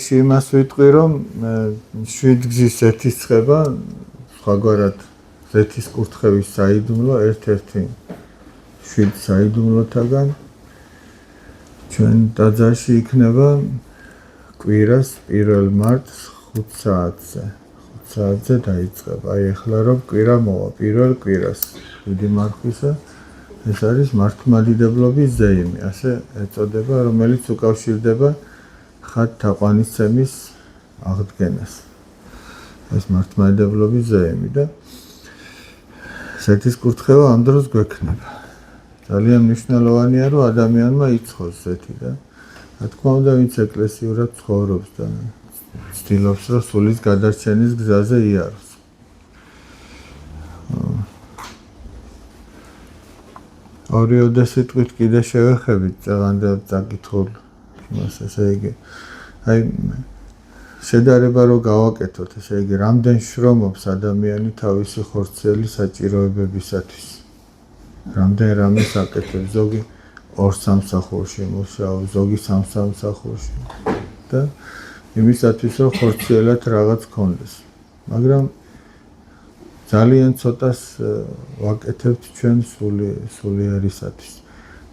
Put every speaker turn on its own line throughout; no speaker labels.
წიგნში იმას ვიტყვი, რომ 7 გზის ეთისწყება, სხვაგვარად ზეთის კურთხევის საიდუმლო ერთ-ერთი 7 საიდუმლოთაგან ჩვენ ტაძარში იქნება კვირას 1 მარტს 5 საათზე. 5 საათზე დაიწყება. აი ახლა რომ კვირა მოვა, პირველ კვირას დიდი მარხვისა, ეს არის მართლმადიდებლობის ზეიმი, ასე ეწოდება, რომელიც უკავშირდება ხატთაყვანისცემის აღდგენას. ეს მართლმადიდებლობის ზეიმი და ზეთის კურთხევა ამ დროს გვექნება. ძალიან მნიშვნელოვანია, რომ ადამიანმა იცხოს ზეთი და რა თქმა უნდა, ვინც ეკლესიურად ცხოვრობს და ცდილობს, რომ სულის გადარჩენის გზაზე იაროს. ორიოდე სიტყვით კიდე შევეხებით წაღანდელ წაკითხულ იმას, ესე იგი, აი შედარება რო გავაკეთოთ, ესე იგი, რამდენ შრომობს ადამიანი თავისი ხორციელი საჭიროებებისათვის. რამდენ რამეს აკეთებს, ზოგი 2 სამსახურში მუშაობს, ზოგი 3 სამსახურში და იმისათვის, რომ ხორციელად რაღაც გქონდეს. მაგრამ ძალიან ცოტას ვაკეთებთ ჩვენ სულიერისათვის.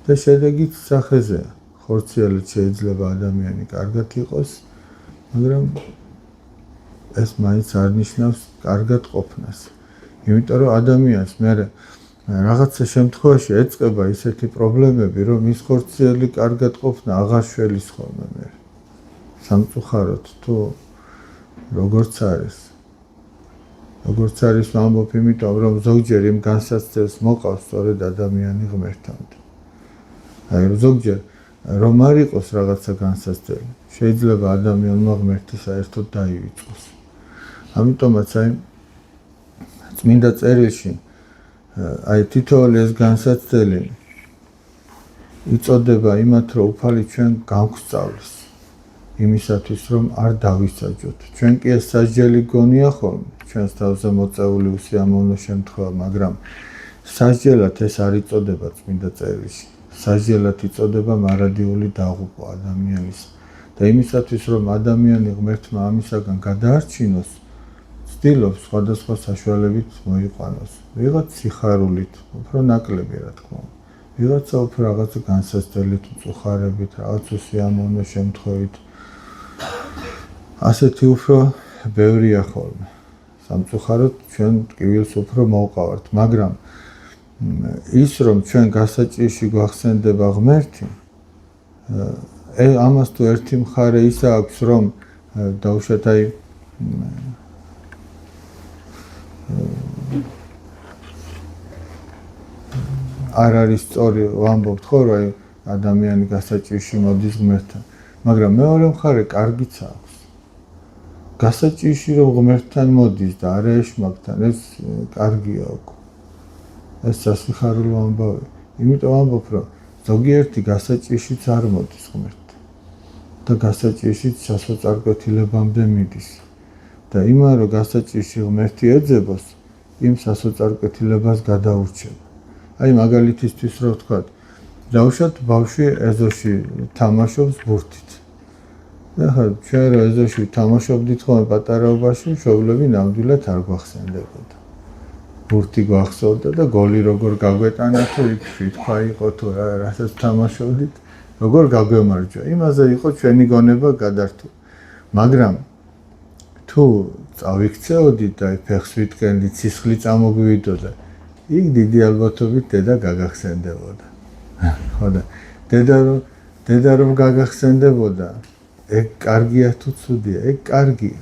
და შედეგიც სახეზეა. ხორციელად შეიძლება ადამიანი კარგად იყოს, მაგრამ ეს მაინც არ ნიშნავს კარგად ყოფნას. იმიტომ რომ ადამიანს მე რაღაცა შემთხვევაში ეწყება ისეთი პრობლემები, რომ ის ხორციელი კარგად ყოფნა აღარ შველის ხოლმე მე. სამწუხაროდ თუ როგორც არის ვამბობ, იმიტომ რომ ზოგჯერ იმ განსაცდელს მოყავს სწორედ ადამიანი ღმერთამდე. აი ზოგჯერ რომ არ იყოს რაღაცა განსაცდელი, შეიძლება ადამიანმა ღმერთი საერთოდ დაივიწყოს. ამიტომაც აი წმინდა წერილში აი თითოეული ეს განსაცდელი იწოდება იმათ, რომ უფალი ჩვენ გავგსწავლის იმისათვის, რომ არ დავისაჯოთ. ჩვენ კი ეს სასჯელი გონია ხოლმე, ჩვენს თავზე მოწეული უსიამოვნო შემთხვევა, მაგრამ სასჯელად ეს არ იწოდება წმინდა წერილში. სასჯელად იწოდება მარადიული დაღუპვა ადამიანის. და იმისათვის, რომ ადამიანი ღმერთმა ამისაგან გადაარჩინოს, ცდილობს სხვადასხვა საშუალებით მოიყვანოს. ვიღაც სიხარულით, უფრო ნაკლები რა თქმა უნდა. ვიღაცა უფრო რაღაცა განსაცდელით, მწუხარებით, რაღაც უსიამოვნო შემთხვევით. ასეთი უფრო ბევრია ხოლმე. სამწუხაროდ ჩვენ ტკივილს უფრო მოვყავართ, მაგრამ ის რომ ჩვენ გასაჭირში გვახსენდება ღმერთი, ამას თუ ერთი მხარე ისა აქვს, რომ დაუშვათ აი არ არის სწორი ვამბობთ ხო, რომ აი ადამიანი გასაჭირში მოდის ღმერთთან, მაგრამ მეორე მხარე კარგიც აქვს. გასაჭირში რომ ღმერთთან მოდის და არა ეშმაკთან, ეს კარგია უკვე. ეს სასიხარულო ამბავი. იმიტომ ვამბობ, რომ ზოგიერთი გასაჭირშიც არ მოდის ღმერთთან და გასაჭირშიც სასოწარკვეთილებამდე მიდის. და იმან რომ გასაჭირში ღმერთი ეძებოს, იმ სასოწარკვეთილებას გადაურჩება. აი მაგალითისთვის რო ვთქვათ, დავუშვათ ბავშვი ეზოში თამაშობს ბურთით. ახლა ჩვენ რო ეზოში თამაშობდით ხოლმე პატარაობაში, მშობლები ნამდვილად არ გვახსენდებოდა. ბურთი გვახსოვდა და გოლი როგორ გაგვეტანა თუ იქ თქვა იყო თუ რასაც თამაშობდით, როგორ გაგვემარჯვა. იმაზე იყო ჩვენი გონება გადართული. მაგრამ თუ წავიქცეოდით და ფეხს ვიტკენდით, სისხლი წამოგვივიდოდა, იქ დიდი ალბათობით დედა გაგახსენდებოდა. ხო და დედა რომ გაგახსენდებოდა, ეგ კარგია თუ ცუდია? ეგ კარგია.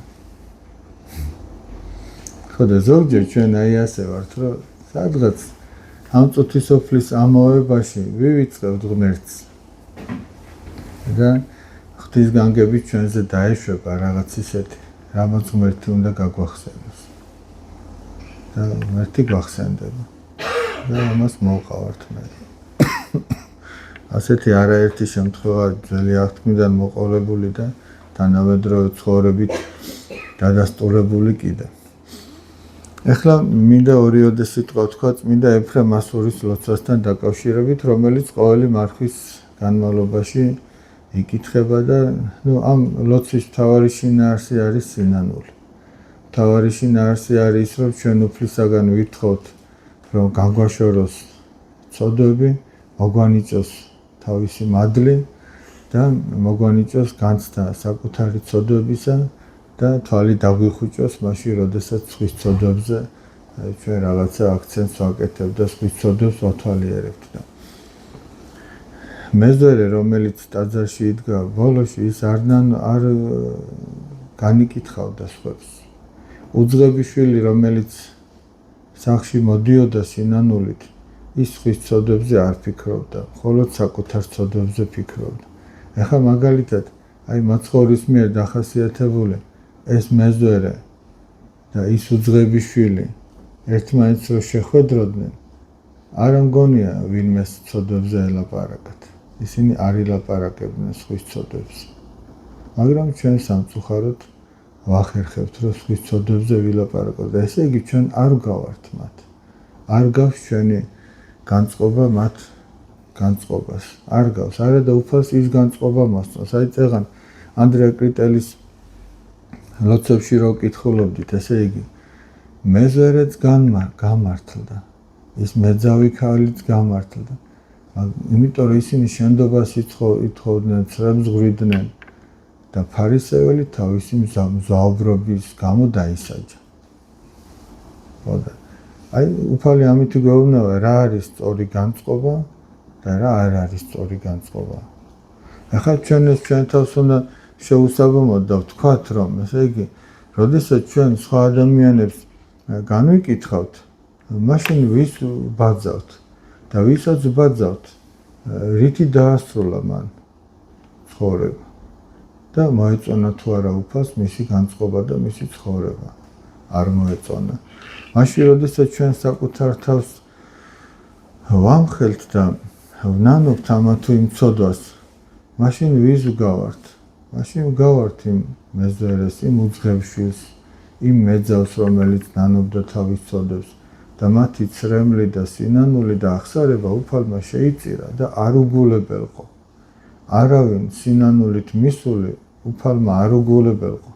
ხო და ზოგჯერ ჩვენ აი ასე ვართ, რომ სადღაც ამ წუთისოფლის ამოვებაში ვივიწყებთ ღმერთს. და ღვთისგანგებით ჩვენზე დაეშვება რაღაც ისეთი, რამაც ღმერთი უნდა გაგვახსენოს. და ღმერთი გვახსენდება. და ამას მოვყავართ მე. ასეთი არაერთი შემთხვევა ძველი აღთქმიდან მოყოლებული და თანამედროვე ცხოვრებით დადასტურებული კიდე. ეხლა მინდა ორიოდე სიტყვა ვთქვა წმინდა ეფრემ ასურის ლოცვასთან დაკავშირებით, რომელიც ყოველი მარხვის განმავლობაში იკითხება და ამ ლოცვის მთავარი შინაარსი არის სინანული. მთავარი შინაარსი არის ის, რომ ჩვენ უფლისაგან ვითხოვთ, რომ განგვაშოროს ცოდვები, მოგვანიჭოს თავისი მადლი და მოგვანიჭოს განცდა საკუთარი ცოდვებისა და თვალი დაგვიხუჭოს მაშინ, როდესაც სხვის ცოდვებზე ჩვენ რაღაცა აქცენტს ვაკეთებთ და სხვის ცოდვებს ვათვალიერებთ. მეზვერე, რომელიც ტაძარში იდგა ბოლოში, ის არ განიკითხავდა სხვებს. უძღებიშვილი, რომელიც სახლში მოდიოდა სინანულით, ის სხვის ცოდვებზე არ ფიქრობდა, მხოლოდ საკუთარ ცოდვებზე ფიქრობდა. ეხლა მაგალითად, მაცხოვრის მიერ დახასიათებული ეს მეზვერე და ის უძღებიშვილი ერთმანეთს რო შეხვედროდნენ, არ მგონია ვინმეს ცოდვებზე ელაპარაკათ. ისინი არ ილაპარაკებდნენ სხვის ცოდვებს. მაგრამ ჩვენ სამწუხაროდ ვახერხებთ, რომ სხვის ცოდვებზე ვილაპარაკოთ. ესე იგი, ჩვენ არ გავართ მათ. არ გავს ჩვენი განწყობა მათ განწყობას. არ გავს. არა და უფალს ის განწყობა მოსწონს. წეგან ანდრია კრიტელის ლოცვებში რო კითხულობდით, ესე იგი, მეზვერეც გამართლდა. ის მეძავი ქალიც გამართლდა. იმიტომ რომ ისინი შენდობას ითხოვდნენ, ცრემს ღვიდნენ და ფარისეველი თავისი მზაუბრობის გამო დაისაჯა. უფალი ამით გვეუბნება, რა არის სწორი განწყობა და რა არ არის სწორი განწყობა. ახლა ჩვენ თავს უნდა შეუსაბამოთ და ვთქვათ, რომ ესე იგი, როდესაც ჩვენ სხვა ადამიანებს განვიკითხავთ, მაშინ ვის ბაძავთ და ვისაც ბაძავთ, რითი დაასრულა მან ცხოვრება და მოეწონა თუ არა უფალს მისი განწყობა და მისი ცხოვრება. არ მოეწონა. მაშინ, როდესაც ჩვენ საკუთარ თავს ვამხელთ და ვნანობთ ამა თუ იმ ცოდვას, მაშინ ვის ვგავართ? მაშინ ვგავართ იმ მეზვერეს, იმ უძღებშვილს, იმ მეძავს, რომელიც ნანობდა თავის ცოდვებს და მათი ცრემლი და სინანული და აღსარება უფალმა შეიწირა და არ უგულებელყო. არავინ სინანულით მისული უფალმა არ უგულებელყო.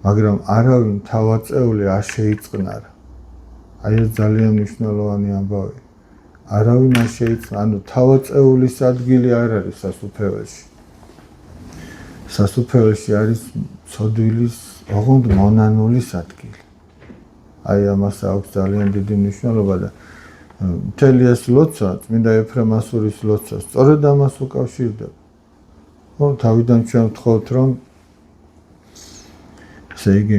მაგრამ არავინ თავაწეული არ შეიწყნარა. ეს ძალიან მნიშვნელოვანი ამბავი. არავინ არ შეიწყნა, ანუ თავაწეულის ადგილი არ არის სასუფეველში. სასუფეველში არის ცოდვილის, ოღონდ მონანულის ადგილი. ამას აქვს ძალიან დიდი მნიშვნელობა და მთელი ეს ლოცვა, წმინდა ეფრემასურის ლოცვა, სწორედ ამას უკავშირდება. თავიდან ჩვენ ვთხოვთ, რომ ესე იგი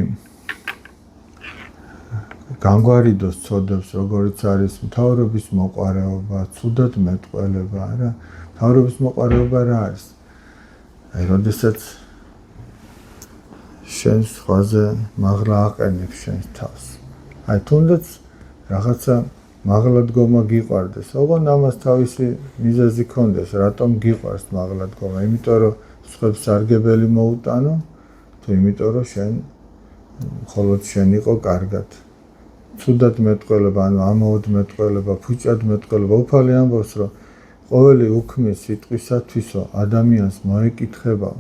განგვარიდოს ცოდვებს, როგორც არის მთავრობის მოყვარეობა, ცუდად მეტყველება, არა? მთავრობის მოყვარეობა რა არის? როდესაც შენ სხვაზე მაღლა აყენებს შენს თავს. თუნდაც რაღაცა მაღლადგომა გიყვარდეს. ოღონდ ამას თავისი მიზეზი ქონდეს, რატომ გიყვარს მაღლადგომა? იმიტომ რომ სხვებს სარგებელი მოუტანო, თუ იმიტომ რომ შენ მხოლოდ შენ იყო კარგად. ცუდად მეტყველება, ანუ ამაოდ მეტყველება, ფუჭად მეტყველება. უფალი ამბობს, რომ ყოველი უქმის სიტყვისათვისო ადამიანს მოეკითხებაო.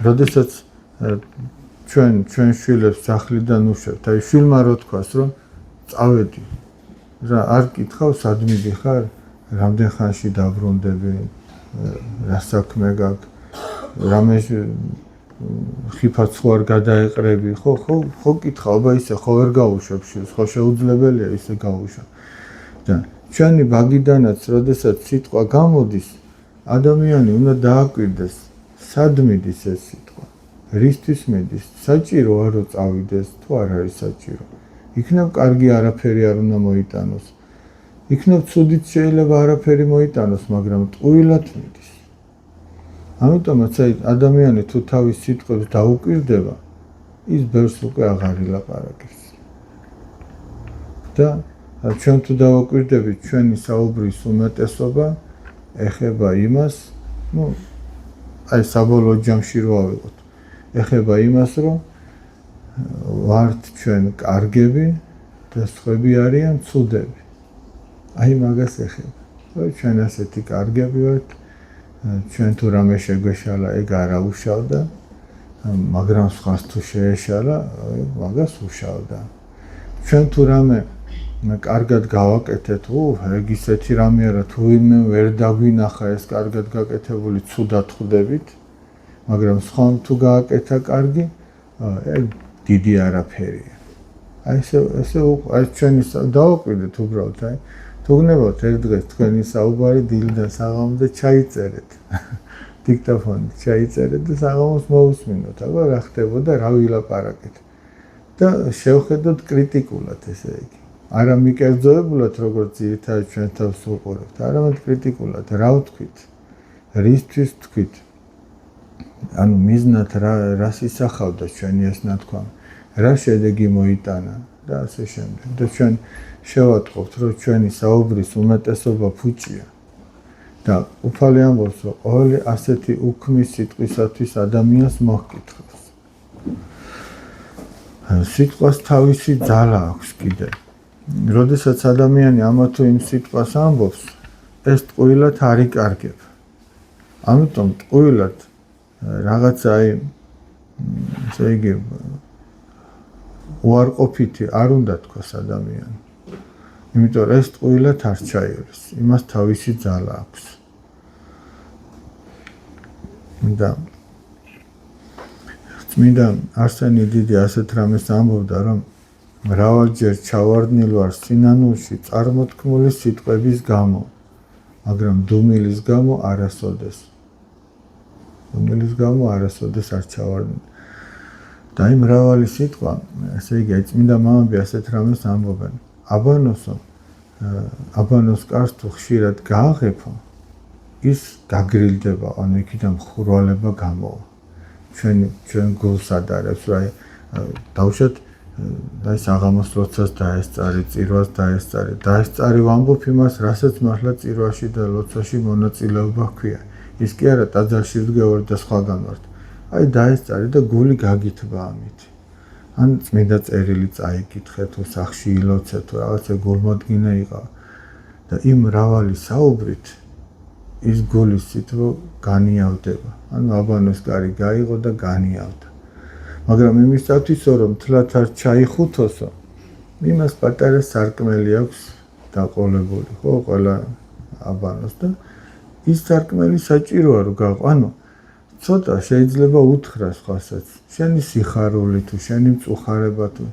როდესაც ჩვენ შვილებს სახლიდან უშვებთ, შვილმა რო თქვას, რომ წავედი, რა არ კითხავ, სად მიდიხარ, რამდენ ხანში დაბრუნდები, რა საქმე გაქვს, რამე ხიფაც ხო არ გადაეყრები, ხო კითხავ, ისე ხო ვერ გაუშვებ შვილს, ხო შეუძლებელია ისე გაუშვებ. და ჩვენი ბაგიდანაც, როდესაც სიტყვა გამოდის, ადამიანი უნდა დააკვირდეს, სად მიდის ეს სიტყვა, რისთვის მიდის, საჭიროა რომ წავიდეს, თუ არ არის საჭირო. იქნებ კარგი არაფერი არ უნდა მოიტანოს. იქნებ ცუდით შეიძლება არაფერი მოიტანოს, მაგრამ ტყუილად მიდის. ამიტომაც ადამიანი თუ თავის სიტყვებს დაუკვირდება, ის ბევრს უკვე აღარ ილაპარაკებს. და ჩვენ თუ დავაკვირდებით, ჩვენი საუბრის უმეტესობა ეხება იმას, საბოლოო ჯამში რო ავიღოთ, ეხება იმას, რომ ვართ ჩვენ კარგები და სხვები არიან ცუდები. მაგას ეხება. ჩვენ ასეთი კარგები ვართ ჩვენ თუ რამე შეგვეშალა, ეგ არა უშავდა, მაგრამ სხვას თუ შეეშალა, მაგას უშავდა. ჩვენ თუ რამე კარგად გავაკეთეთ, ეგ ისეთი რამე არა, თუ ვინმე ვერ დაგვინახა ეს კარგად გაკეთებული, ცუდად ხვდებით, მაგრამ სხვამ თუ გააკეთა კარგი, ეგ დიდი არაფერია. აი ეს ჩვენი დავაკვირდეთ უბრალოდ, აი თუ გნებავთ ერთ დღეს თქვენი საუბარი დილიდან საღამომდე ჩაიწერეთ. დიქტოფონით ჩაიწერეთ და საღამოს მოусმინოთ, აბა რა ხდებოდა, რა ვილაპარაკეთ. და შევხედოთ კრიტიკულად ესე იგი. არა მიკერძოებულად, როგორც ძირითადად ჩვენ თავს ვუყურებთ, არამედ კრიტიკულად, რა ვთქვით, რისთვის ვთქვით. ანუ მიზნად რას ისახავდა ჩვენი ეს ნათქვამი, რა შედეგი მოიტანა და ასე შემდეგ. და ჩვენ შევატყობთ, რომ ჩვენი საუბრის უმეტესობა ფუჭია. და უფალი ამბობს, რომ ყოველი ასეთი უქმის სიტყვისათვის ადამიანს მოჰკითხავს. სიტყვას თავისი ძალა აქვს კიდე. როდესაც ადამიანი ამა თუ იმ სიტყვას ამბობს, ეს ტყუილად არ იკარგებ. ამიტომ ტყუილად რაღაცა ესე იგი უარყოფითი არ უნდა თქვას ადამიანი. იმიტომ რომ ეს ტყუილად არ ჩაივლის, იმას თავისი ძალა აქვს. და წმინდა არსენი დიდი ასეთ რამეს ამბობდა, რომ მრავალჯერ ჩავარდნილ ვარ სინანულში წარმოთქმული სიტყვების გამო, მაგრამ დუმილის გამო არასოდეს. დუმილის გამო არასოდეს არ ჩავარდნილ. და იმ მრავალი სიტყვა, ესე იგი, წმინდა მამები ასეთ რამეს ამბობენ. აბანოს კარს თუ ხშირად გააღებო, ის გაგრილდება, ანუ იქიდან ხურვალება გამოვა. ჩვენ გულს ადარებს, რომ დავუშვათ და საღამოს ლოცვას დაესწარი, წირვას დაესწარი. დაესწარი ვამბობ იმას, რასაც მართლა წირვაში და ლოცვაში მონაწილეობა ჰქვია. ის კი არა, ტაძარში ვდგევარ და სხვაგან ვართ. აი დაესწარი და გული გაგითბა ამით. ან წმინდა წერილი წაიკითხე, თუ სახში ილოცე, თუ რაღაცა გულმოდგინე იყავ. და იმ მრავალი საუბრით ის გულის სიტყვა განიავდება. ანუ აბანოს კარი გაიღო და განიავდა. მაგრამ იმისათვის, რომ თლათ არ ჩაიხუთოსო, იმას პატარა სარკმელი აქვს დაყოლებული, ხო, ყველა აბანოს და ის სარკმელი საჭიროა რომ გაყო. ანუ ცოტა შეიძლება უთხრა სხვასაც, შენი სიხარული თუ შენი მწუხარება თუ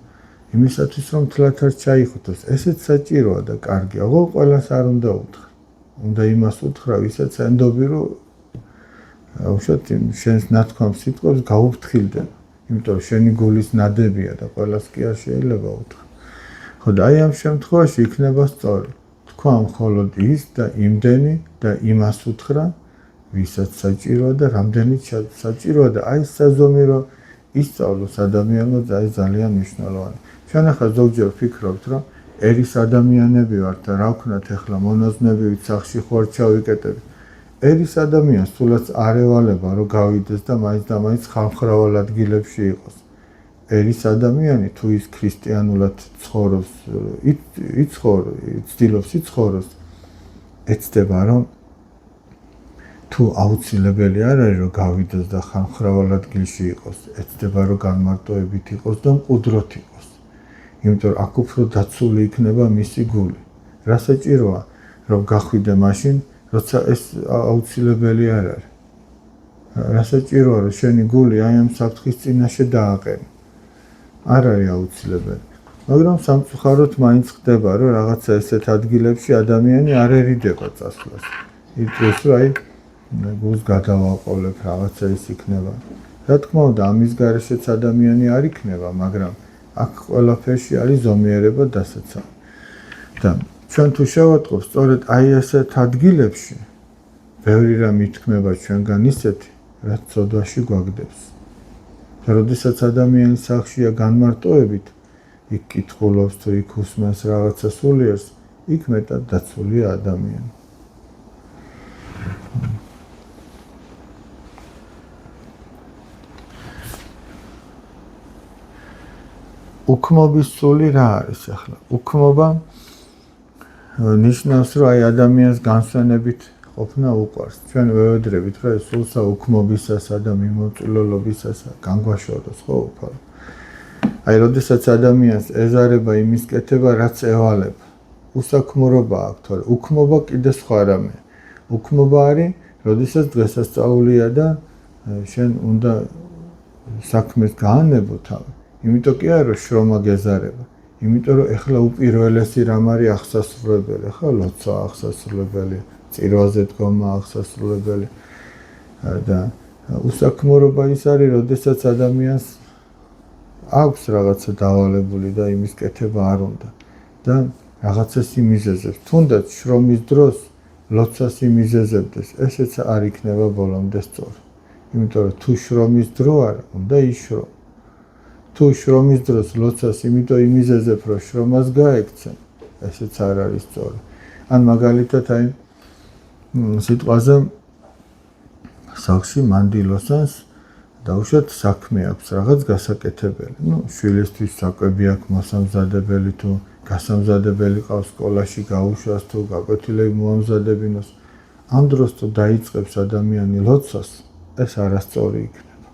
იმისათვის, რომ თლათ არ ჩაიხუთოს, ესეც საჭიროა და კარგია. ხო, ყველას არ უნდა უთხრა. უნდა იმას უთხრა, ვისაც ენდობი, რომ უშოთ შენს ნათქვამ სიტყვებს გაუფრთხილდება. იმიტომ რომ შენი გულის ნადებია და ყველას კი არ შეიძლება უთხრა. ხო და აი ამ შემთხვევაში იქნება სწორი. თქვა მხოლოდ ის და იმდენი და იმას უთხრა, ვისაც საჭიროა და რამდენიც საჭიროა და აი საზომი რომ ისწავლოს ადამიანმა ძალიან მნიშვნელოვანი. ჩვენ ახლა ზოგჯერ ვფიქრობთ, რომ ერის ადამიანები ვართ და რა ვქნათ ახლა მონაზვნებივით სახში ხوار ჩავიკეტებით. ერის ადამიანს თულაც არ ევალება რომ გავიდეს და მაინც და მაინც ხალხმრავალ ადგილებში იყოს. ერის ადამიანი თუ ის ქრისტიანულად ცხოვრობს, ცდილობს იცხოვროს, ეცდება რომ თუ აუცილებელი არ არის რომ გავიდეს და ხალხმრავალ ადგილში იყოს, ეცდება რომ განმარტოებით იყოს და მყუდროთ იყოს. იმიტომ რომ აქ უფრო დაცული იქნება მისი გული. რა საჭიროა რომ გახვიდე მაშინ, როცა ეს აუცილებელი არ არის. რა საჭიროა რომ შენი გული აი ამ საფრთხის წინაშე დააყენო. არ არის აუცილებელი. მაგრამ სამწუხაროდ მაინც ხდება რომ რაღაცა ესეთ ადგილებში ადამიანი არ ერიდება წასვლას. იწევს რომ აი გულს გადავაყოლებ რაღაცა ის იქნება. რა თქმა უნდა ამის გარეშეც ადამიანი არ იქნება, მაგრამ აქ ყველაფერში არის ზომიერება დასაცავი. და ჩვენ თუ შევატყობ სწორედ აი ესეთ ადგილებში ბევრი რამ ითქმება ჩვენგან ისეთი, რაც ცოდვაში გვაგდებს. და როდესაც ადამიანი სახშია განმარტოებით, იქ კითხულობს თუ იქ უსმენს რაღაცა სულიერს, იქ მეტად დაცულია ადამიანი. უქმობის სული რა არის ახლა? უქმობა ნიშნავს, რომ აი ადამიანს განსვენებით ყოფნა უყვარს. ჩვენ ვევედრებით, რომ ეს სულსა უქმობისასა და მიმოწილებლობისასა განგვაშოროს, ხო უფალო. აი, როდესაც ადამიანს ეზარება იმის კეთება, რაც ევალება. უსაქმურობა აქვს, თორე უქმობა კიდე სხვა რამე. უქმობა არის, როდესაც დღესასწაულია და შენ უნდა საქმეს გაანებო თავი. იმიტომ კი არა, რომ შრომა გეზარება. იმიტომ რომ ეხლა უპირველესი რამ არის აღსასრულებელი, ხო, ლოცვა აღსასრულებელი, წირვაზე დგომა აღსასრულებელი და უსაქმურობა ის არის, როდესაც ადამიანს აქვს რაღაცა დავალებული და იმის კეთება არ უნდა და რაღაცას იმიზეზებს. თუნდაც შრომის დროს ლოცვას იმიზეზებდეს, ესეც არ იქნება ბოლომდე სწორი. იმიტომ რომ თუ შრომის დრო არის, უნდა იშრო. თუ შრომის დროს ლოცვას იმიტომ იმიზეზებ, რომ შრომას გაექცენ, ესეც არ არის სწორი. ან მაგალითად აი სიტყვაზე სახში მანდილოსანს დაუშვათ საქმე აქვს რაღაც გასაკეთებელი. შვილისთვის საკვები აქვს მოსამზადებელი თუ გასამზადებელი ყავს სკოლაში გაუშვას თუ გაკვეთილები მოამზადებინოს. ამ დროს თუ დაიწყებს ადამიანი ლოცვას, ეს არასწორი იქნება.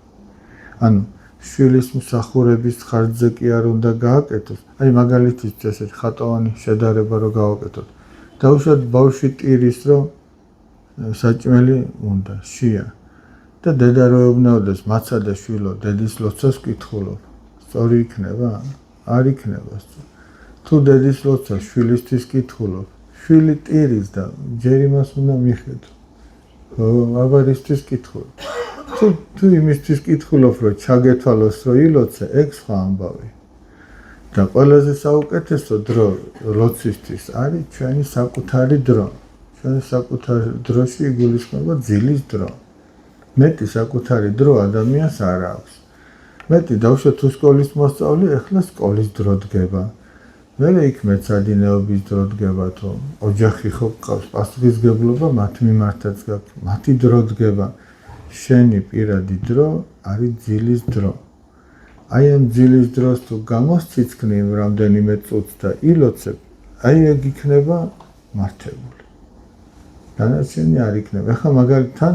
ანუ შვილის მსახურების ხარჯზე კი არ უნდა გააკეთოს. აი მაგალითად ესეთი ხატოვანი შედარება რო გავაკეთოთ. დაუშვათ ბავშვი ტირის რომ საჭმელი უნდა შია და დედა რო ეუბნაოდეს მაცა და შვილო დედის ლოცვას კითხულობ. სწორი იქნება? არ იქნება სწორი. თუ დედის ლოცვას შვილისთვის კითხულობ, შვილი ტირის და ჯერ იმას უნდა მიხედო. აბარისთვის კითხულობ. თუ იმისთვის კითხულობ, რომ ჩაგეთვალოს, რომ ილოცე, ეგ სხვა ამბავი. და ყველაზე საუკეთესო დრო ლოცვისთვის არის ჩვენი საკუთარი დრო. ჩვენი საკუთარი დროში იგულისხმება ძილის დრო. მეტი საკუთარი დრო ადამიანს არ აქვს. მეტი დავუშვათ თუ სკოლის მოსწავლე, ეხლა სკოლის დრო დგება. მერე იქ მეცადინეობის დრო დგება თუ ოჯახი ხო გყავს პასუხისმგებლობა მათ მიმართაც გაქვს. მათი დრო დგება. შენი პირადი დრო არის ძილის დრო. აი ამ ძილის დროს თუ გამოსციცქნი რამდენიმე წუთს და ილოცებ, აი ეგ იქნება მართებული. დანარჩენი არ იქნება. ეხლა მაგალითად,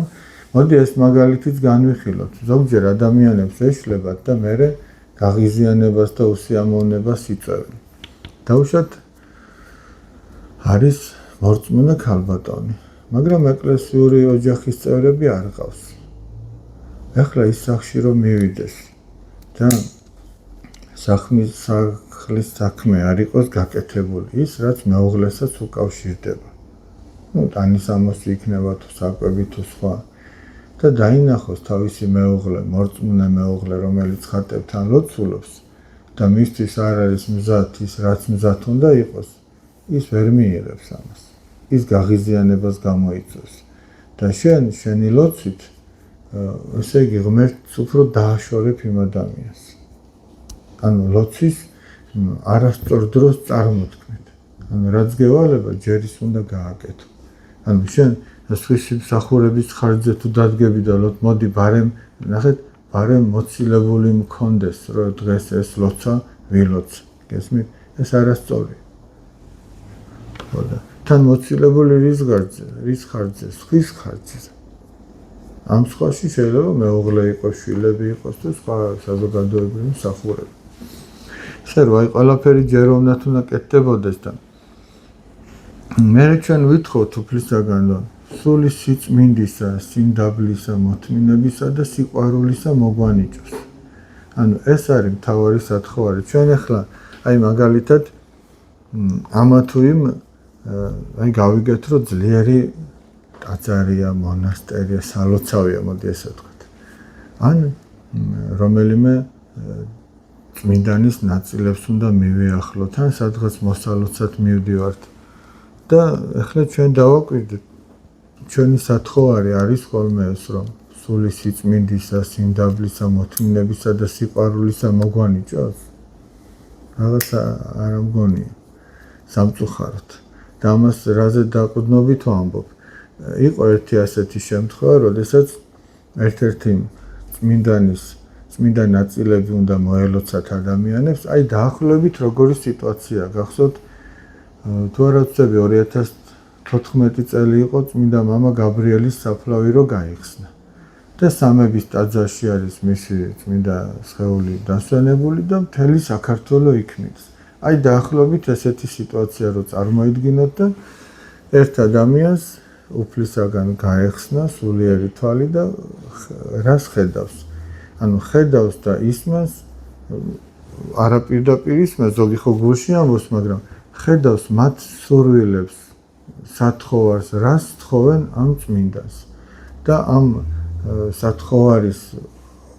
მოდი ეს მაგალითიც განვიხილოთ. ზოგჯერ ადამიანებს ეშლებათ და მერე გაღიზიანებას და უსიამოვნებას იწვევენ. დაუშვათ არის მორწმუნე ქალბატონი, მაგრამ ეკლესიური ოჯახის წევრები არ ყავს. ეხლა ის სახში რომ მივიდეს და სახლის საქმე არ იყოს გაკეთებული, ის რაც მეუღლესაც უკავშირდება. ტანის ამოსი იქნება თუ საკვები თუ სხვა და დაინახოს თავისი მეუღლე, მორწმუნე მეუღლე, რომელიც ხატებთან ლოცულობს და მისთვის არ არის მზად ის, რაც მზად უნდა იყოს, ის ვერ მიიღებს ამას. ის გაღიზიანებას გამოიწვევს და შენი ლოცვით ესე იგი ღმერთს უფრო დააშორებ იმ ადამიანს. ანუ ლოცვის არასწორ დროს წარმოთქმით. ანუ რაც გევალება, ჯერ ის უნდა გააკეთო. ანუ შენ სხვის მსახურების ხარჯზე თუ დადგები და მოდი ბარემ, ნახეთ, ბარემ მოცილებული მქონდეს, რომ დღეს ეს ლოცვა ვილოცე. გესმით? ეს არასწორია. ხოდა თან მოცილებული რის ხარჯზე? სხვის ხარჯზე. ამ სხვაში შეიძლება მეუღლე იყოს, შვილები იყოს და სხვა საზოგადოებრივი მსახურები. ისე რომ აი ყველაფერი ჯეროვნად უნდა კეთდებოდეს და მე ჩვენ ვითხოვთ უფლისაგან რომ სული სიწმინდისა, სიმდაბლისა, მოთმინებისა და სიყვარულისა მოგვანიჭოს. ანუ ეს არის მთავარი სათხოვარი. ჩვენ ახლა აი მაგალითად ამა თუ იმ აი გავიგეთ რომ ძლიერი ტაძარია, მონასტერია, სალოცავია, მოდი ესე ვთქვათ. ან რომელიმე წმინდანის ნაწილებს უნდა მივიახლოთ, ან სადღაც მოსალოცად მივდივართ. და ახლა ჩვენ დავაკვირდით, ჩვენი სათხოვარი არის ხოლმე ეს, რომ სული სიწმინდისა, სიმდაბლისა, მოთმინებისა და სიყვარულისა მოგვანიჭოს. რაღაცა არ ამგონია სამწუხაროდ. და ამას რაზე დაყრდნობით ვამბობ. იყო ერთი ასეთი შემთხვევა, როდესაც ერთ-ერთი წმინდა ნაწილები უნდა მოელოცათ ადამიანებს, აი დაახლოებით როგორი სიტუაცია გახსოვთ, თუ არა ვცდები 14 წელი იყო წმინდა მამა გაბრიელის საფლავი რო გაიხსნა. და სამების ტაძარში არის მისი წმინდა სხეული დასვენებული და მთელი საქართველო იქმნის. აი დაახლოებით ესეთი სიტუაცია რო წარმოიდგინოთ და ერთ ადამიანს უფლისაგან გაეხსნა სულიერი თვალი და რას ხედავს? ანუ ხედავს და ისმენს არაპირდაპირ ისმენს ზოგი ხო გულში ამბობს, მაგრამ ხედავს მათ სურვილებს, სათხოვარს, რას თხოვენ ამ წმინდას. და ამ სათხოვარის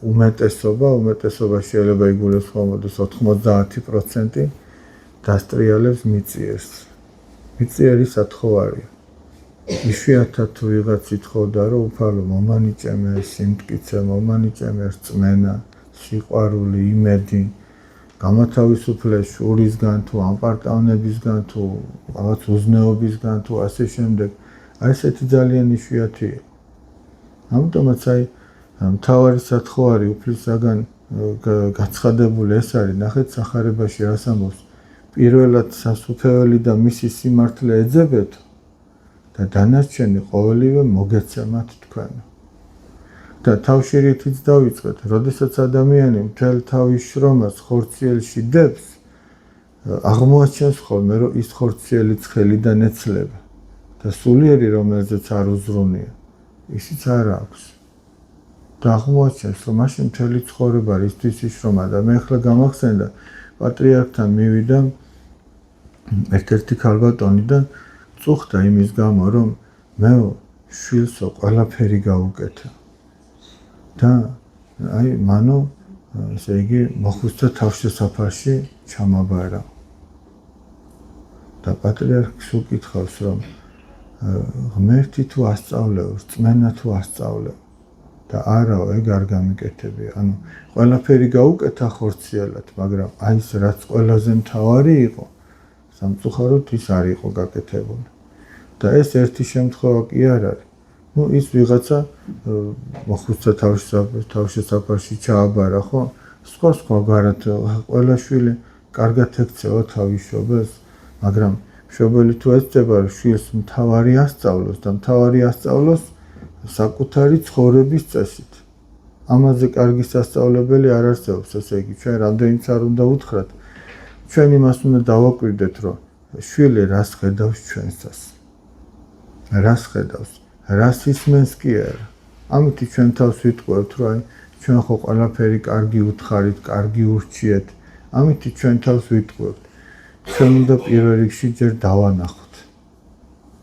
უმეტესობა შეიძლება იგულოს ხომოდეს 90% დასტრიალებს მიწიერს. მიწიერი სათხოვარია. იშვიათად თუ ვიღაც ითხოვდა, რომ უფალო მომანიჭემე სიმტკიცე, მომანიჭემე რწმენა, სიყვარული, იმედი, გამათავისუფლე შურისგან თუ ამპარტავნებისგან თუ რაღაც უზნეობისგან თუ ასე შემდეგ. აი ესეთი ძალიან იშვიათია. ამიტომაც აი მთავარი სათხოვარი უფლისაგან გაცხადებული ეს არის, ნახეთ სახარებაში რას ამბობს. პირველად სასუფეველი და მისი სიმართლე ეძებეთ და დანარჩენი ყოველივე მოგეცემათ თქვენ. და თავშირითიც დავიწყეთ, როდესაც ადამიანი მთელ თავის შრომას ხორციელში დებს, აღმოაჩენს ხოლმე, რომ ის ხორციელი ცხელიდან ეცლება და სულიერი, რომელზეც არ უზრუნია, ისიც არ აქვს. და აღმოაჩენს, რომ მაშინ მთელი ცხოვრება ისთვის იშრომა და მე ახლა გამახსენდა პატრიარქთან მივიდა ერთ-ერთი ქალბატონი და წუხდა იმის გამო, რომ მე შვილსო ყველაფერი გავუკეთა. და აი მანო ესე იგი მოხუცთა თავშესაფარში ჩამაბარა. და პატრიარქს უკითხავს, რომ ღმერთი თუ ასწავლეო, რწმენა თუ ასწავლეო და არაო, ეგ არ გამიკეთებია. ანუ ყველაფერი გაუკეთა ხორციელად, მაგრამ აი ეს რაც ყველაზე მთავარი იყო, სამწუხაროდ ის არ იყო გაკეთებული. და ეს ერთი შემთხვევა კი არ არის. ну ის ვიღაცა მოხუცთა თავშესაფარში ჩააბარა, ხო? სხვა გარეთ ყველა შვილი კარგად ექცევა თავის შობელს, მაგრამ მშობელი თუ ეცდება შვილს მთავარი ასწავლოს და მთავარი ასწავლოს საკუთარი ცხოვრების წესით. ამაზე კარგი სასწავლებელი არ არსებობს, ესე იგი ჩვენ რამდენიც არ უნდა უთხრათ, ჩვენ იმას უნდა დავაკვირდეთ, რომ შვილი რას ხედავს ჩვენსას. რას ხედავს? რას ისმენს კი არა. ამიტომ ჩვენ თავს ვიტყუებთ, რომ აი ჩვენ ხო ყველაფერი კარგი უთხარით, კარგი ურჩიეთ. ამიტომ ჩვენ თავს ვიტყუებთ. ჩვენ უნდა პირველ რიგში ჯერ დავანახოთ.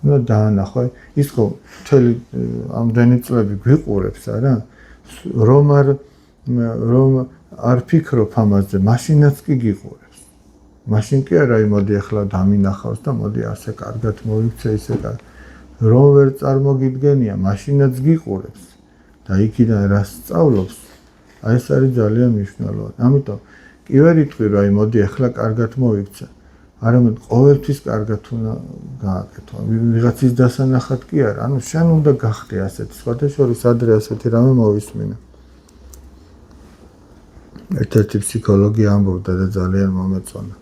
უნდა დაანახო, ის ხო მთელი ამდენი წლები გვიყურებს, არა? რომ არ ფიქრობ ამაზე, მაშინაც კი გიყურებს. მაშინ კი არა, მოდი ახლა დამინახავს და მოდი ასე კარგად მოვიქცე, ისე კარგად. რომ ვერ წარმოგიდგენია, მაშინაც გიყურებს და იქიდან რას სწავლობს, აი ეს არის ძალიან მნიშვნელოვანი. ამიტომ კი ვერ იტყვი, რომ აი მოდი ახლა კარგად მოვიქცე, არამედ ყოველთვის კარგად უნდა გააკეთო. ვიღაცის დასანახად კი არა, ანუ შენ უნდა გახდე ასეთი, სხვათა შორის ადრე ასეთი რამე მოვისმინე. ერთ-ერთი ფსიქოლოგი ამბობდა და ძალიან მომეწონა.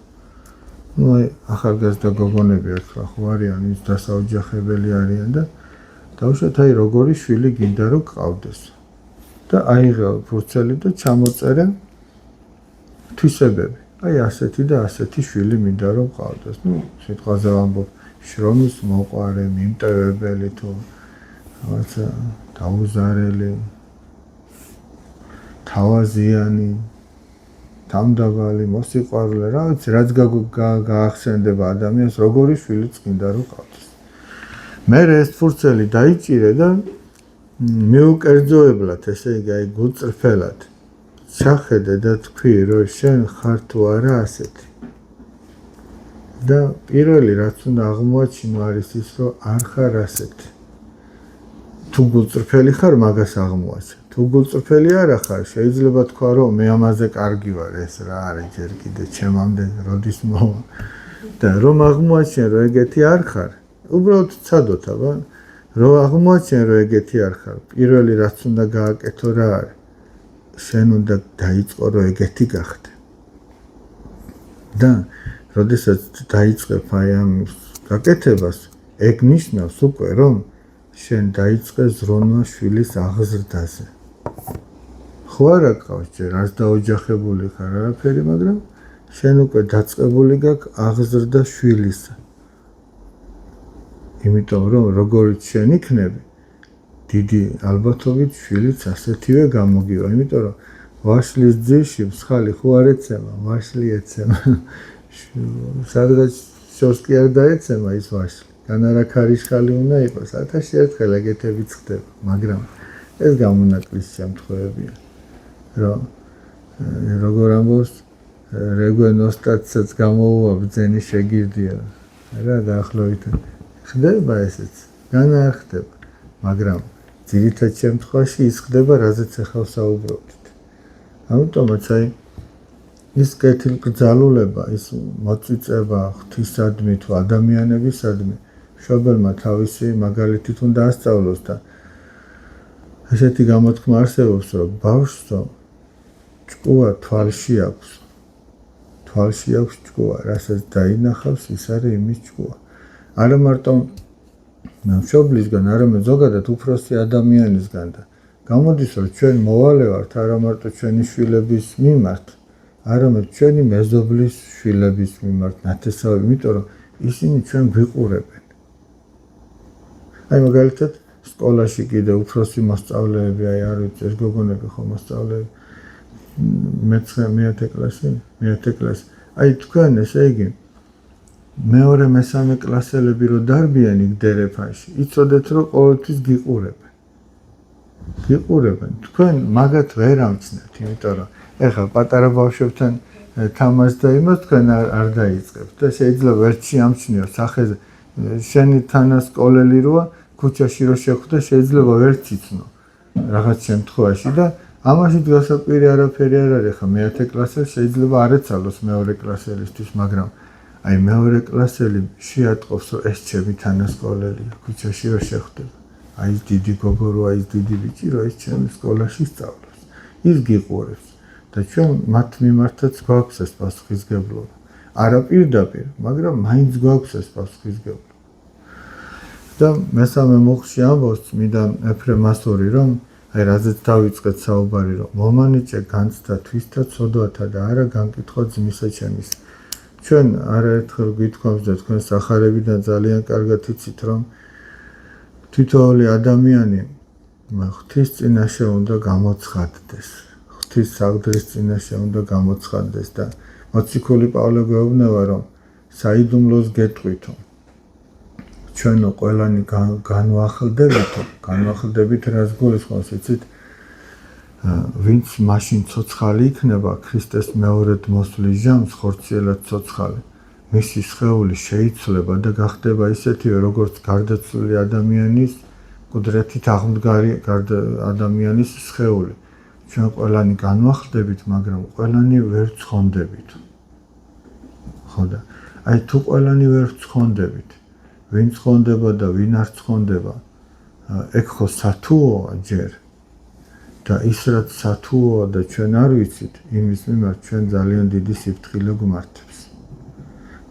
ну აი ახალგაზრდა გოგონები ახლა ხო არიან, ის დასაოჯახებელი არიან და დავუშვათ აი როგორი შვილი გინდა რომ გყავდეს. და აიღე ფურცელი და ჩამოწერე თვისებები. აი ასეთი და ასეთი შვილი მინდა რომ გყავდეს. ну სიტყვაზე ვამბობ, შრომის მოყვარე, მიმტევებელი თუ რაღაცა დაუზარელი, თავაზიანი, თამდაბალი, მოსიყვარულე, რაც გაახსენდება ადამიანს, როგორი შვილიც გინდა რომ ყავდეს. მე ეს ფურცელი დაიჭირე და მიუკერძოებლად, ესე იგი, აი გულწრფელად ჩახედე და თქვი, რომ შენ ხარ თუ არა ასეთი. და პირველი რაც უნდა აღმოაჩინო არის ის, რომ არ ხარ ასეთი. თუ გულწრფელი ხარ, მაგას აღმოაჩენ. თუ გულწრფელი არ ხარ, შეიძლება თქვა, რომ მე ამაზე კარგი ვარ, ეს რა არის ჯერ კიდე ჩემამდე როდის მოვა. და რომ აღმოაჩენ, რომ ეგეთი არ ხარ, უბრალოდ ცადოთ, აბა, რომ აღმოაჩენ, რომ ეგეთი არ ხარ, პირველი რაც უნდა გააკეთო რა არის? შენ უნდა დაიწყო, რომ ეგეთი გახდე. და როდესაც დაიწყებ აი ამ გაკეთებას, ეგ ნიშნავს უკვე რომ შენ დაიწყე ზრუნვა შვილის აღზრდაზე. ხო არა გყავს ჯერ არც დაოჯახებული ხარ არაფერი, მაგრამ შენ უკვე დაწყებული გაქვს აღზრდა შვილისა. იმიტომ რომ როგორც შენ იქნები, დიდი ალბათობით შვილიც ასეთივე გამოგივა, იმიტომ რომ ვაშლის ძირში მსხალი ხო არ ეცემა, ვაშლი ეცემა. სადღაც შორს კი არ დაეცემა ის ვაშლი. განარა ქარიშხალი უნდა იყოს, 1000 ერთხელ ეგეთებიც ხდება, მაგრამ ეს გამონაკლის შემთხვევებია. რომ როგორ ამბობს რეგვენ ოსტატსაც გამოუვა ბძენი შეგირდია რა დაახლოებით ხდება ესეც განა არ ხდება მაგრამ ძირითად შემთხვევაში ის ხდება რაზეც ახლა ვსაუბრობთ ამიტომაც აი ის კეთილგრძალულება ის მოწიწება ღვთისადმი თუ ადამიანებისადმი მშობელმა თავისი მაგალითით უნდა ასწავლოს და ესეთი გამოთქმა არსებობს რომ ბავშვს ჭკუა თვალში აქვს ჭკუა, რასაც დაინახავს, ის არის იმის ჭკუა. არა მარტო მშობლისგან, არამედ ზოგადად უფროსი ადამიანისგან და გამოდის, რომ ჩვენ მოვალე ვართ არა მარტო ჩვენი შვილების მიმართ, არამედ ჩვენი მეზობლის შვილების მიმართ, ნათესავები, იმიტომ რომ ისინი ჩვენ გვიყურებენ. აი მაგალითად, სკოლაში კიდე უფროსი მოსწავლეები, აი არ ვიცი, ეს გოგონები ხო მოსწავლეები მეათე კლასი. აი თქვენ ესე იგი მეორე მესამე კლასელები რო დარბიან იქ დერეფანში, იცოდეთ რომ ყოველთვის გიყურებენ. თქვენ მაგათ ვერ ამჩნევთ, იმიტომ რომ ეხლა პატარა ბავშვებთან თამაშს და იმას თქვენ არ დაიწყებთ და შეიძლება ვერ შეამჩნიო სახეზე შენი თანასკოლელი როა ქუჩაში რო შეხვდე შეიძლება ვერ ციცნო რაღაც შემთხვევაში და ამაში გასაკვირი არაფერი არ არის, ხა მეათე კლასელი შეიძლება არ ეცალოს მეორე კლასელისთვის, მაგრამ აი მეორე კლასელი შეატყობს, რომ ეს ჩემი თანასკოლელია, ქუჩაში რო შეხვდება. აი ეს დიდი გოგო რო, აი ეს დიდი ბიჭი რო ეს ჩემი სკოლაში სწავლობს. ის გიყურებს და ჩვენ მათ მიმართაც გვაქვს ეს პასუხისგებლობა. არა პირდაპირ, მაგრამ მაინც გვაქვს ეს პასუხისგებლობა. და მესამე მოხში ამბობს წმინდა ეფრემ მასური, რომ აი რაზეც დავიწყეთ საუბარი რომ მომანიჭე განცდა თვისთა ცოდვათა და არა განკითხვა ძმისა ჩემის. ჩვენ არაერთხელ გვითხოვს და თქვენ სახარებიდან ძალიან კარგად იცით რომ თითოეული ადამიანი ღვთის წინაშე უნდა გამოცხადდეს. ღვთის საგდრის წინაშე უნდა გამოცხადდეს და მოციქული პავლე გვეუბნება რომ საიდუმლოს გეტყვითო. ჩვენო ყველანი განვახლდებით რას გულისხმობს იცით ვინც მაშინ ცოცხალი იქნება ქრისტეს მეორედ მოსვლის ჟამს ხორციელად ცოცხალი მისი სხეული შეიცვლება და გახდება ისეთივე როგორც გარდაცვლილი ადამიანის კუდრეთით აღმდგარი ადამიანის სხეული ჩვენ ყველანი განვახლდებით მაგრამ ყველანი ვერ ცხონდებით ხო და აი თუ ყველანი ვერ ცხონდებით ვინ ცხონდება და ვინ არ ცხონდება ეგ ხო სათუოა ჯერ და ის რაც სათუოა და ჩვენ არ ვიცით იმის მიმართ ჩვენ ძალიან დიდი სიფრთხილე გვმართებს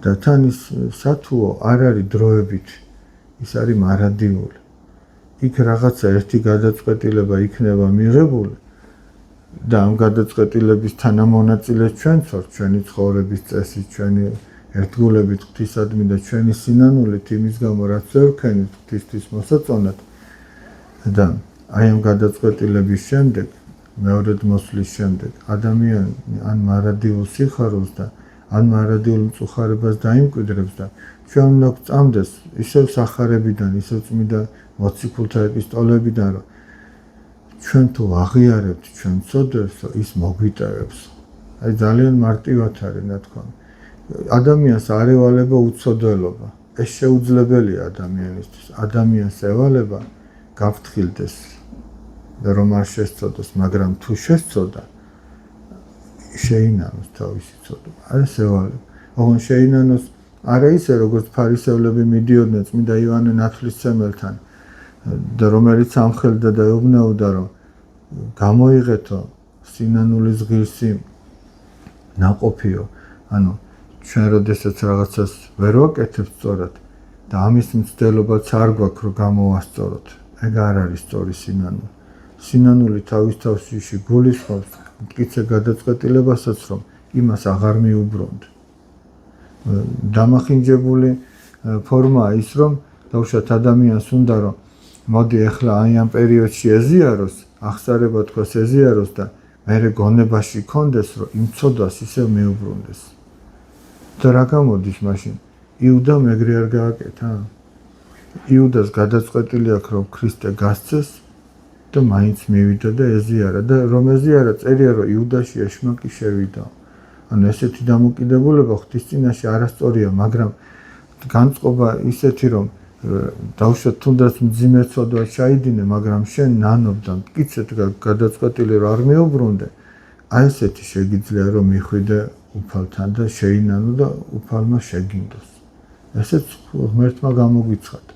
და თან ის სათუო არ არის დროებით ის არის მარადიული იქ რაღაცა ერთი გადაწყვეტილება იქნება მიღებული და ამ გადაწყვეტილების თანამონაწილე ჩვენც ვართ ჩვენი ცხოვრების წესი ჩვენი ერთგულებით ღვთისადმი და ჩვენი სინანულით იმის გამო რაც ვერ ვქენით ღვთისთვის მოსაწონად და აი ამ გადაწყვეტილების შემდეგ მეორედ მოსვლის შემდეგ ადამიანი ან მარადიულ სიხარულს და ან მარადიულ მწუხარებას დაიმკვიდრებს და ჩვენ უნდა გვწამდეს ისევ სახარებიდან ისევ წმინდა მოციქულთა ეპისტოლებიდან რომ ჩვენ თუ აღიარებთ ჩვენ ცოდვებს ის მოგვიტევებს აი ძალიან მარტივად არის ნათქვამი ადამიანს არ ევალება უცოდველობა. ეს შეუძლებელია ადამიანისთვის. ადამიანს ევალება გაფრთხილდეს და რომ არ შესწოდოს, მაგრამ თუ შესწოდა, შეინანოს თავისი ცოდვა. არ ეს ევალება. ოღონდ შეინანოს არა ისე როგორც ფარისევლები მიდიოდნენ წმინდა იოანე ნათლისმცემელთან და რომელიც ამხელდა და ეუბნეოდა რომ გამოიღეთო სინანულის ღირსი ნაყოფიო. ანუ ჩვენ როდესაც რაღაცას ვერ ვაკეთებთ სწორად, და ამის მცდელობაც არ გვაქვს რომ გამოვასწოროთ. ეგ არ არის სწორი სინანული. სინანული თავის თავში გულისხმობს მტკიცე გადაწყვეტილებასაც, რომ იმას აღარ მიუბრუნდ. დამახინჯებული ფორმაა ის, რომ დავუშვათ ადამიანს უნდა რომ მოდი ახლა აი ამ პერიოდში ეზიაროს, აღსარება თქვას ეზიაროს და მერე გონებაში კონდეს, რომ იმ ცოდვას ისევ მიუბრუნდეს. და რა გამოდის მაშინ? იუდამ ეგრე არ გააკეთა? იუდას გადაწყვეტილი აქვს, რომ ქრისტე გასცეს და მაინც მივიდა და ეზიარა და რომ ეზიარა წერია, რომ იუდაში ეშმაკი შევიდა. ანუ ესეთი დამოკიდებულება ღვთის წინაშე არასწორია, მაგრამ განწყობა ისეთი, რომ დავუშვათ თუნდაც მძიმე ცოდვა ჩაიდინე, მაგრამ შენ ნანობ და მტკიცედ გადაწყვეტილი რომ არ მიუბრუნდე, აი ესეთი შეგიძლია რომ მიხვიდე უფალთან და შეინანო და უფალმა შეგინდოს. ესეც ღმერთმა გამოგვიცხადა.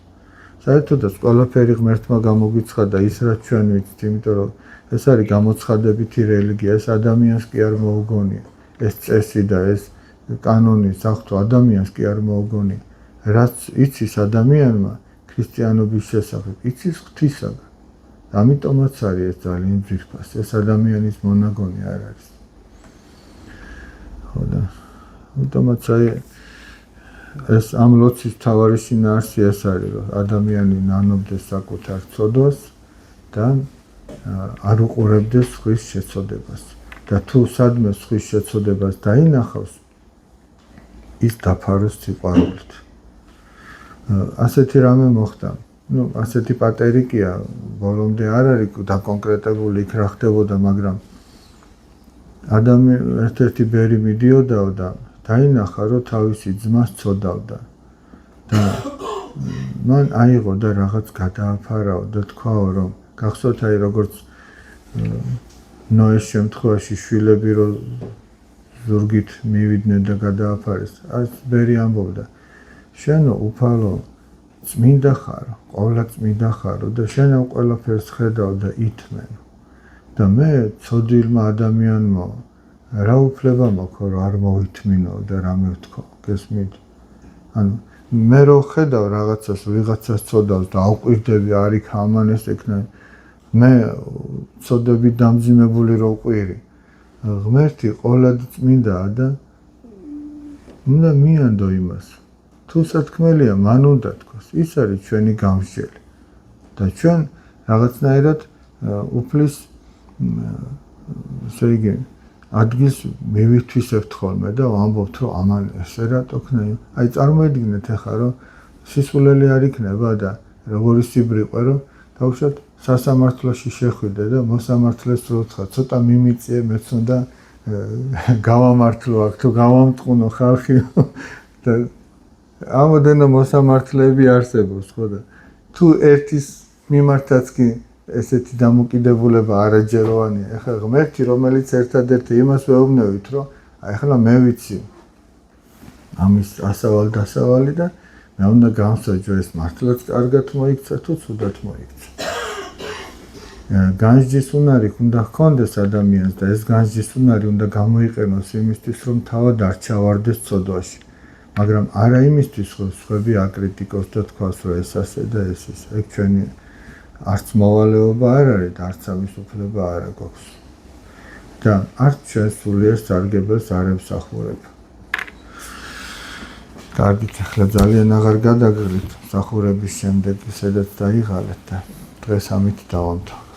საერთოდაც ყველაფერი ღმერთმა გამოგვიცხადა ის რაც ჩვენ ვიცით, იმიტომ რომ ეს არის გამოცხადებითი რელიგია, ეს ადამიანს კი არ მოუგონია. ეს წესი და ეს კანონი საღვთო ადამიანს კი არ მოუგონია. რაც იცის ადამიანმა ქრისტიანობის შესახებ, იცის ღვთისაგან. ამიტომაც არის ეს ძალიან ძვირფასი, ეს ადამიანის მონაგონი არ არის. ხო და ამიტომაც აი ეს ამ ლოცვის მთავარი შინაარსი ეს არის, რომ ადამიანი ნანობდეს საკუთარ ცოდვას და არ უყურებდეს სხვის შეცოდებას. და თუ სადმე სხვის შეცოდებას დაინახავს, ის დაფაროს სიყვარულით. ასეთი რამე მოხდა. ასეთი პატერიკია ბოლომდე არ არის დაკონკრეტებული იქ რა ხდებოდა, მაგრამ ადამიანი ერთ-ერთი ბერი მიდიოდაო და დაინახა, რომ თავისი ძმას ცოდავდა. და მან აიღო და რაღაც გადააფარაო და თქვაო, რომ გახსოვთ აი როგორც ნოეს შემთხვევაში შვილები რომ ზურგით მივიდნენ და გადააფარეს. ეს ბერი ამბობდა, შენო უფალო წმინდა ხარო, ყოვლა წმინდა ხარო და შენ ამ ყველაფერს ხედავ და ითმენ. და მე ცოდილმა ადამიანმა რა უფლება მაქვს რომ არ მოითმინო და რამე ვთქო, გესმით? ანუ მე რო ხედავ რაღაცას, ვიღაცას ცოდავს და ავყვირდები არ იქ ამან ეს ეკნა, მე ცოდები დამძიმებული რო ვყვირი. ღმერთი ყოვლად წმინდაა და უნდა მიანდო იმას. თუ სათქმელია, მან უნდა თქვას. ის არის ჩვენი გამსჯელი. და ჩვენ რაღაცნაირად უფლის ესე იგი ადგილს მივითვისებთ ხოლმე და ვამბობთ, რომ ამან ესე რატო ქნა. აი წარმოიდგინეთ ახლა, რომ სისულელი არ იქნება და როგორი სიბრიყე, რომ დავუშვათ სასამართლოში შეხვიდე და მოსამართლეს რო უთხრა, ცოტა მიმიწიე, მეც უნდა გავამართლო აქ თუ გავამტყუნო ხალხი და ამოდენო მოსამართლეები არსებობს, ხო და თუ ერთის მიმართაც კი ესეთი დამოკიდებულება არაჯეროვანია. ეხლა ღმერთი, რომელიც ერთადერთი იმას ვეუბნევით, რომ აი ახლა მე ვიცი ამის ასავალ-დასავალი და მე უნდა გავსაჯო ეს მართლაც კარგად მოიქცა თუ ცუდად მოიქცა. განსჯის უნარი უნდა ჰქონდეს ადამიანს და ეს განსჯის უნარი უნდა გამოიყენოს იმისთვის, რომ თავად არ ჩავარდეს ცოდვაში. მაგრამ არა იმისთვის, რომ სხვები აკრიტიკოს და თქვას, რომ ეს ასე და ეს ის. ეგ ჩვენი არც მოვალეობა არ არის და არც ამის უფლება არ აქვს. და არც ჩვენ სულიერ სარგებელს არ ემსახურებ. კარგით, ახლა ძალიან აღარ გადაგრით მსახურების შემდეგ, სადაც დაიღალეთ და დღეს ამით დავამთავრე.